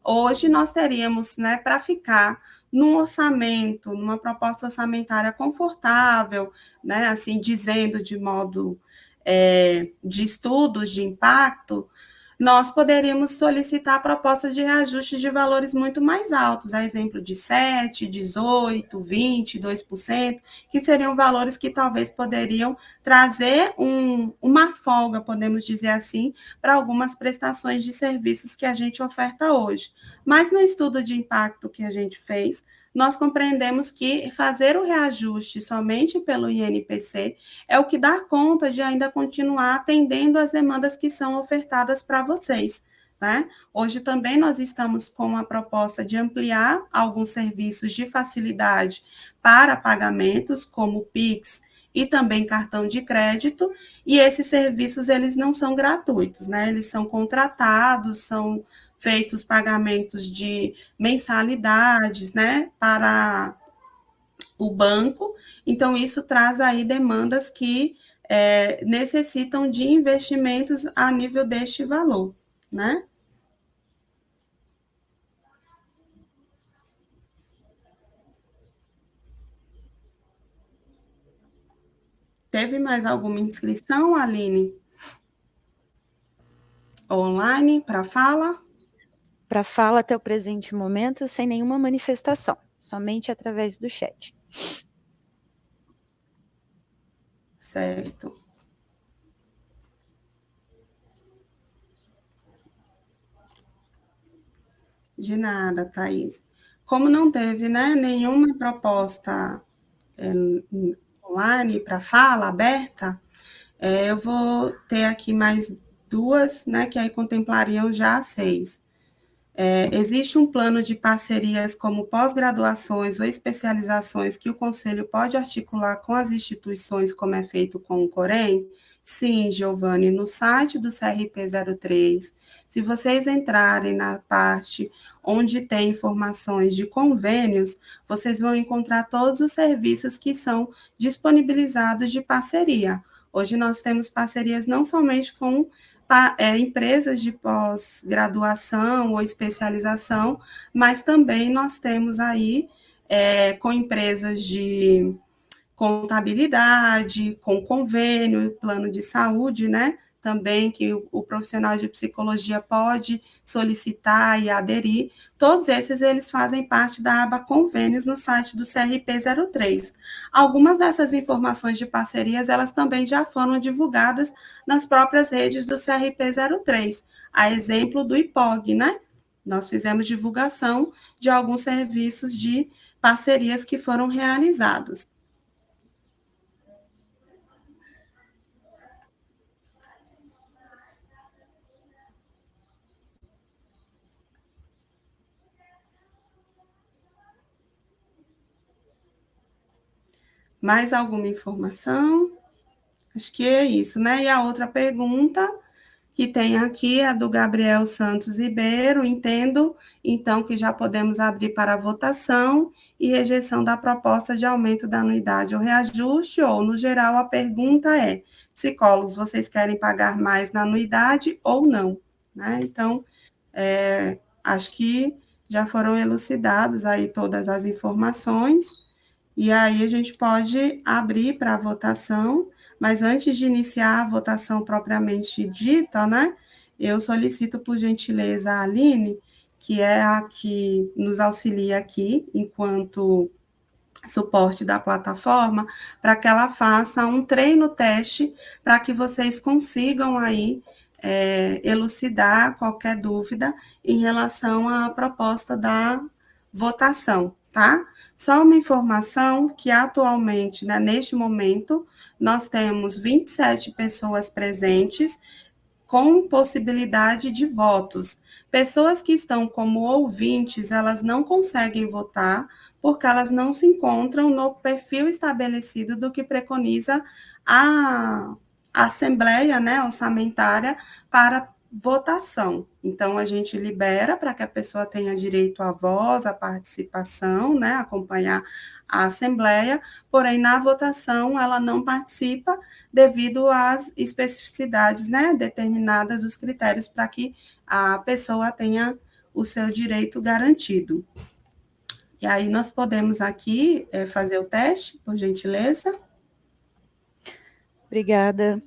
Hoje nós teríamos, né, para ficar num orçamento, numa proposta orçamentária confortável, né, assim, dizendo de modo de estudos de impacto, nós poderíamos solicitar propostas de reajuste de valores muito mais altos, a exemplo de 7, 18, 20, 2%, que seriam valores que talvez poderiam trazer uma folga, podemos dizer assim, para algumas prestações de serviços que a gente oferta hoje. Mas no estudo de impacto que a gente fez, nós compreendemos que fazer o reajuste somente pelo INPC é o que dá conta de ainda continuar atendendo as demandas que são ofertadas para vocês. Né? Hoje também nós estamos com a proposta de ampliar alguns serviços de facilidade para pagamentos, como Pix e também cartão de crédito, e esses serviços eles não são gratuitos, né? Eles são contratados, são feitos pagamentos de mensalidades, né, para o banco. Então, isso traz aí demandas que necessitam de investimentos a nível deste valor, né? Teve mais alguma inscrição, Aline? Online para fala? Para fala até o presente momento, sem nenhuma manifestação, somente através do chat. Certo. De nada, Thaís. Como não teve, né, nenhuma proposta online para fala aberta, eu vou ter aqui mais duas, né, que aí contemplariam já as 6. Existe um plano de parcerias como pós-graduações ou especializações que o Conselho pode articular com as instituições, como é feito com o Corém? Sim, Giovanni, no site do CRP03, se vocês entrarem na parte onde tem informações de convênios, vocês vão encontrar todos os serviços que são disponibilizados de parceria. Hoje nós temos parcerias não somente com empresas de pós-graduação ou especialização, mas também nós temos aí com empresas de contabilidade, com convênio, plano de saúde, né? Também que o profissional de psicologia pode solicitar e aderir. Todos esses eles fazem parte da aba convênios no site do CRP03. Algumas dessas informações de parcerias, elas também já foram divulgadas nas próprias redes do CRP03, a exemplo do IPOG, né? Nós fizemos divulgação de alguns serviços de parcerias que foram realizados. Mais alguma informação? Acho que é isso, né? E a outra pergunta que tem aqui é do Gabriel Santos Ribeiro. Entendo, então, que já podemos abrir para votação e rejeição da proposta de aumento da anuidade ou reajuste, ou, no geral, a pergunta é: psicólogos, vocês querem pagar mais na anuidade ou não? Né? Então, acho que já foram elucidados aí todas as informações. E aí a gente pode abrir para a votação, mas antes de iniciar a votação propriamente dita, né, eu solicito por gentileza a Aline, que é a que nos auxilia aqui enquanto suporte da plataforma, para que ela faça um treino teste para que vocês consigam aí elucidar qualquer dúvida em relação à proposta da votação, tá? Só uma informação que atualmente, né, neste momento, nós temos 27 pessoas presentes com possibilidade de votos. Pessoas que estão como ouvintes, elas não conseguem votar porque elas não se encontram no perfil estabelecido do que preconiza a Assembleia, né, orçamentária para votação. Então, a gente libera para que a pessoa tenha direito à voz, à participação, né, acompanhar a Assembleia, porém, na votação, ela não participa devido às especificidades, né, determinadas, os critérios para que a pessoa tenha o seu direito garantido. E aí, nós podemos aqui fazer o teste, por gentileza? Obrigada.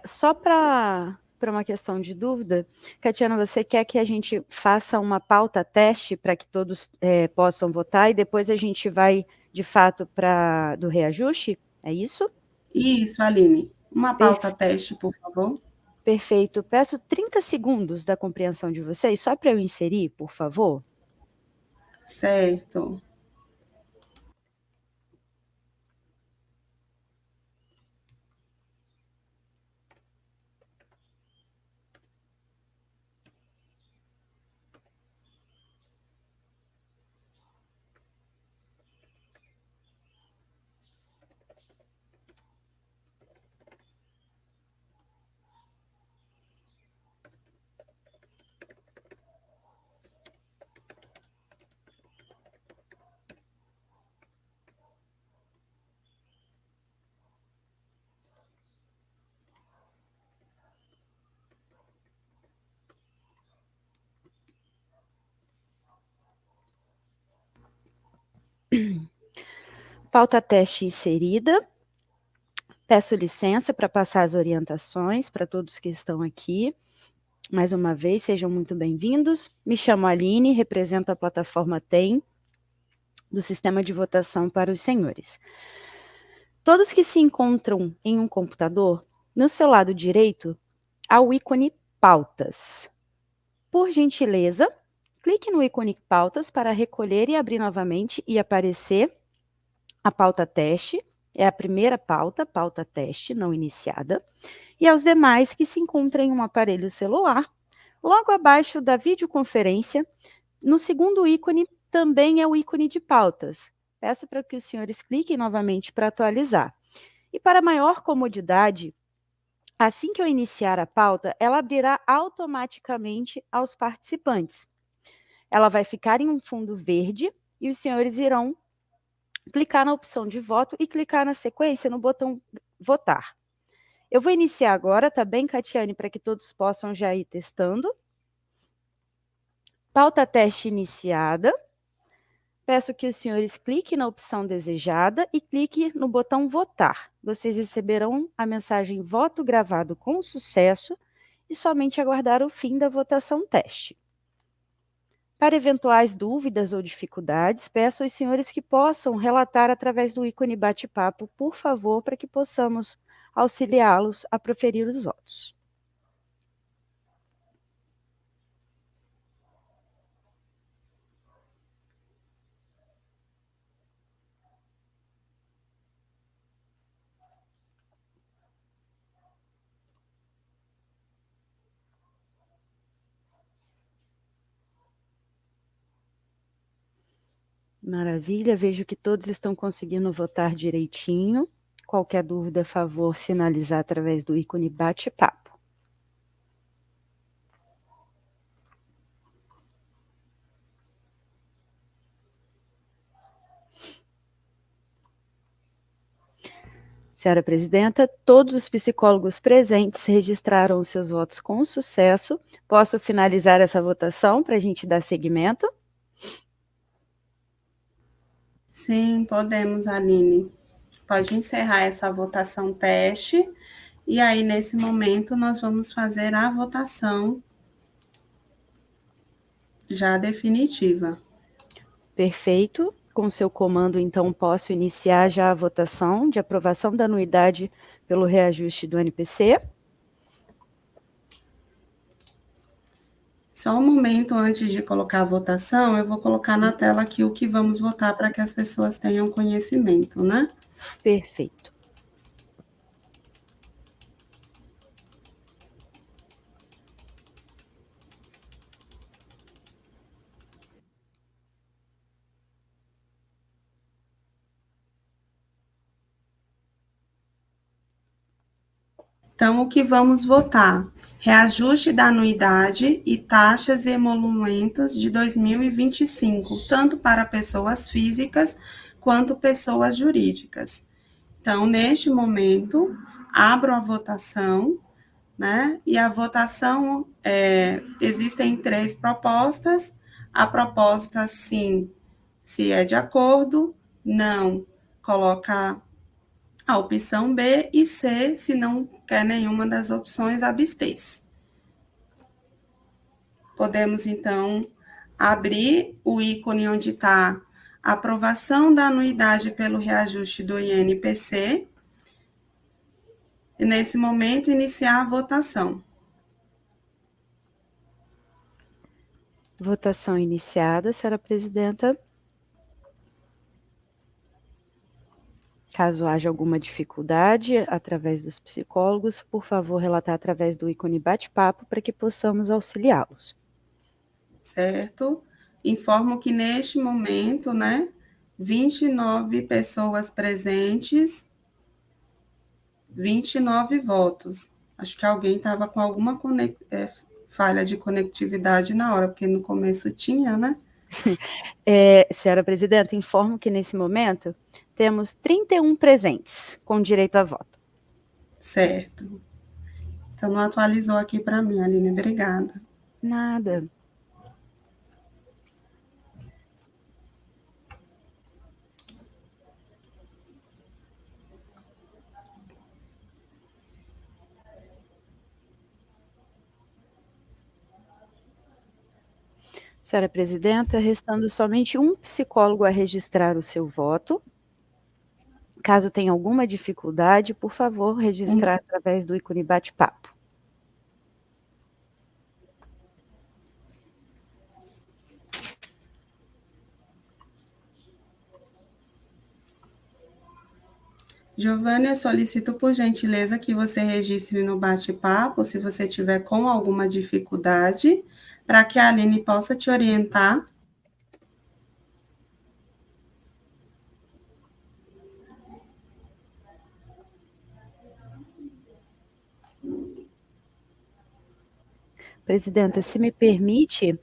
Só para uma questão de dúvida, Catiana, você quer que a gente faça uma pauta teste para que todos possam votar e depois a gente vai, de fato, para do reajuste? É isso? Isso, Aline. Uma pauta Perfe- teste, por favor. Perfeito. Peço 30 segundos da compreensão de vocês, só para eu inserir, por favor. Certo. Pauta teste inserida. Peço licença para passar as orientações para todos que estão aqui. Mais uma vez, sejam muito bem-vindos. Me chamo Aline, represento a plataforma TEM, do Sistema de Votação para os Senhores. Todos que se encontram em um computador, no seu lado direito, há o ícone Pautas. Por gentileza, clique no ícone Pautas para recolher e abrir novamente e aparecer a pauta teste. É a primeira pauta, pauta teste, não iniciada. E aos demais que se encontram em um aparelho celular, logo abaixo da videoconferência, no segundo ícone, também é o ícone de pautas. Peço para que os senhores cliquem novamente para atualizar. E para maior comodidade, assim que eu iniciar a pauta, ela abrirá automaticamente aos participantes. Ela vai ficar em um fundo verde e os senhores irão clicar na opção de voto e clicar na sequência no botão votar. Eu vou iniciar agora, tá bem, Catiane, para que todos possam já ir testando. Pauta teste iniciada. Peço que os senhores cliquem na opção desejada e cliquem no botão votar. Vocês receberão a mensagem voto gravado com sucesso e somente aguardar o fim da votação teste. Para eventuais dúvidas ou dificuldades, peço aos senhores que possam relatar através do ícone bate-papo, por favor, para que possamos auxiliá-los a proferir os votos. Maravilha, vejo que todos estão conseguindo votar direitinho. Qualquer dúvida, a favor, sinalizar através do ícone bate-papo. Senhora Presidenta, todos os psicólogos presentes registraram os seus votos com sucesso. Posso finalizar essa votação para a gente dar seguimento? Sim, podemos, Aline. Pode encerrar essa votação teste. E aí, nesse momento, nós vamos fazer a votação já definitiva. Perfeito. Com seu comando, então, posso iniciar já a votação de aprovação da anuidade pelo reajuste do NPC. Só um momento antes de colocar a votação, eu vou colocar na tela aqui o que vamos votar para que as pessoas tenham conhecimento, né? Perfeito. Então, o que vamos votar? Reajuste da anuidade e taxas e emolumentos de 2025, tanto para pessoas físicas quanto pessoas jurídicas. Então, neste momento, abro a votação, né? E a votação, existem 3 propostas. A proposta sim, se é de acordo, não, coloca a opção B, e C, se não quer nenhuma das opções, abster-se. Podemos, então, abrir o ícone onde está a aprovação da anuidade pelo reajuste do INPC, e, nesse momento, iniciar a votação. Votação iniciada, senhora presidenta. Caso haja alguma dificuldade através dos psicólogos, por favor, relatar através do ícone bate-papo para que possamos auxiliá-los. Certo? Informo que neste momento, né, 29 pessoas presentes, 29 votos. Acho que alguém estava com alguma falha de conectividade na hora, porque no começo tinha, né? Senhora presidenta, informo que nesse momento temos 31 presentes com direito a voto. Certo. Então, não atualizou aqui para mim, Aline, obrigada. Nada. Senhora presidenta, restando somente um psicólogo a registrar o seu voto. Caso tenha alguma dificuldade, por favor, registrar através do ícone bate-papo. Giovânia, solicito por gentileza que você registre no bate-papo, se você tiver com alguma dificuldade, para que a Aline possa te orientar. Presidenta, se me permite,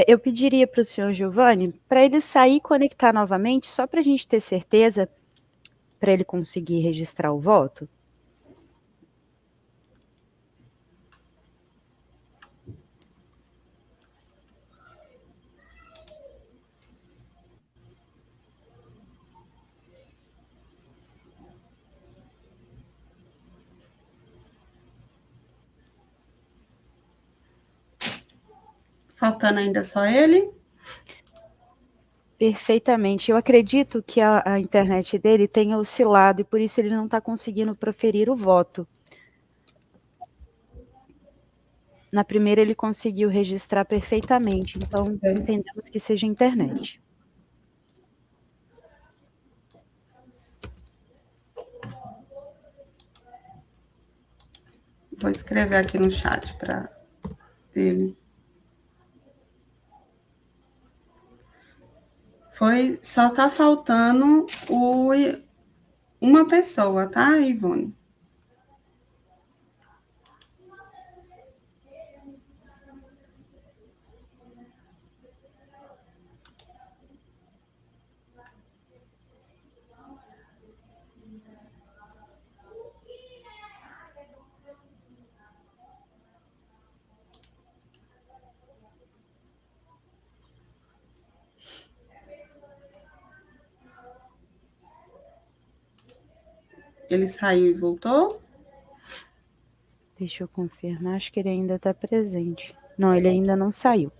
eu pediria para o senhor Giovanni para ele sair e conectar novamente, só para a gente ter certeza, para ele conseguir registrar o voto. Faltando ainda só ele? Perfeitamente. Eu acredito que a internet dele tenha oscilado e por isso ele não está conseguindo proferir o voto. Na primeira ele conseguiu registrar perfeitamente, então entendemos que seja internet. Vou escrever aqui no chat para ele. Só tá faltando uma pessoa, tá, Ivone? Ele saiu e voltou? Deixa eu confirmar, acho que ele ainda está presente. Não, ele ainda não saiu.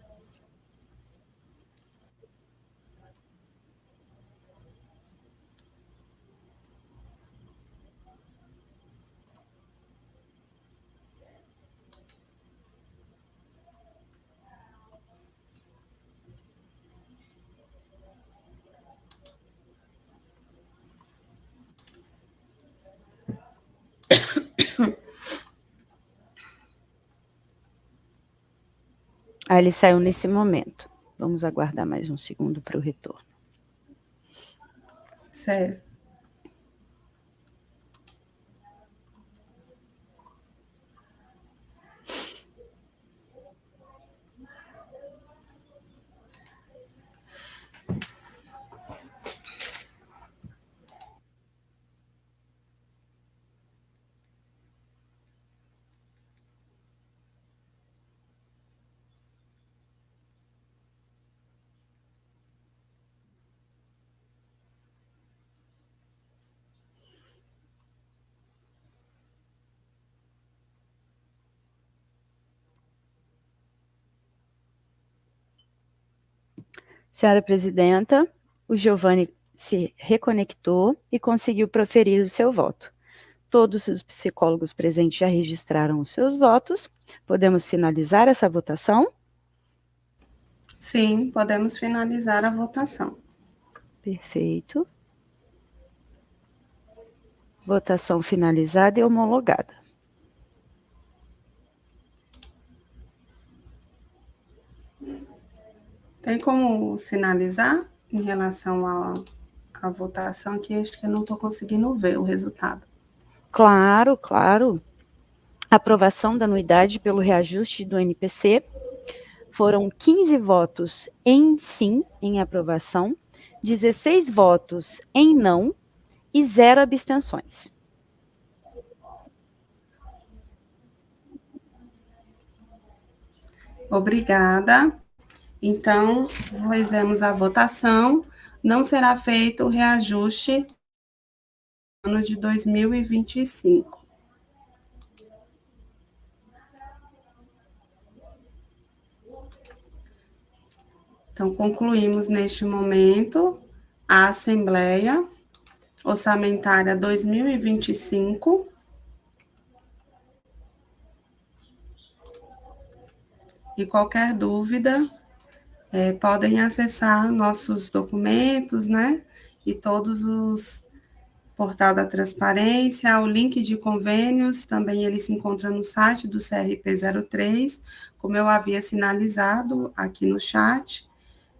Ah, ele saiu nesse momento. Vamos aguardar mais um segundo para o retorno. Certo. Senhora presidenta, o Giovanni se reconectou e conseguiu proferir o seu voto. Todos os psicólogos presentes já registraram os seus votos. Podemos finalizar essa votação? Sim, podemos finalizar a votação. Perfeito. Votação finalizada e homologada. Tem como sinalizar em relação à votação que acho que eu não estou conseguindo ver o resultado. Claro, claro. Aprovação da anuidade pelo reajuste do NPC. Foram 15 votos em sim, em aprovação, 16 votos em não e 0 abstenções. Obrigada. Então, fizemos a votação. Não será feito o reajuste no ano de 2025. Então, concluímos neste momento a Assembleia Orçamentária 2025. E qualquer dúvida, podem acessar nossos documentos, né? E todos os portal da transparência, o link de convênios, também ele se encontra no site do CRP03, como eu havia sinalizado aqui no chat.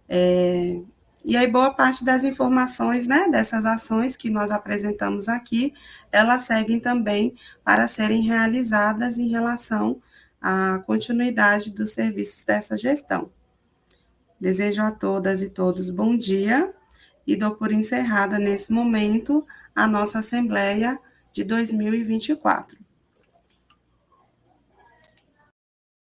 E aí, boa parte das informações, né, dessas ações que nós apresentamos aqui, elas seguem também para serem realizadas em relação à continuidade dos serviços dessa gestão. Desejo a todas e todos bom dia e dou por encerrada nesse momento a nossa Assembleia de 2024.